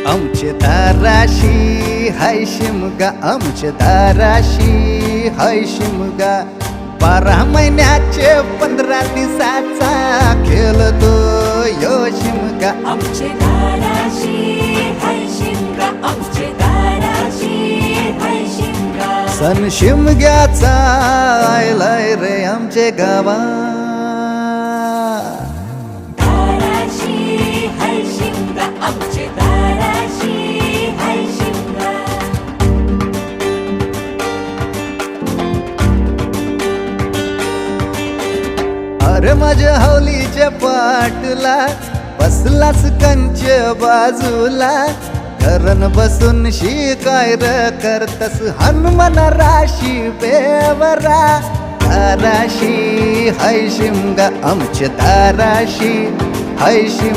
आमचे दाराशी हाय शिमगा, आमचे दाराशी हाय शिमगा. 12 महिन्याचे 15 दिवसाचा खेळतो यो शिमगा. आमचे दाराशी हाय शिमगा, आमचे दाराशी हाय शिमगा. सण शिमग्याचा आयलाय रे आमचे गावा. दाराशी हाय शिमगा, आमचे दाराशी हाय शिमगा. अरे माझ्या हौलीच्या पाटला बसलास कंच बाजूला. घरन बसून शिकाय र करतस हनुमान राशी बेवरा. दाराशी हाय शिमगा, आमच्या दाराशी हाय शिमगा.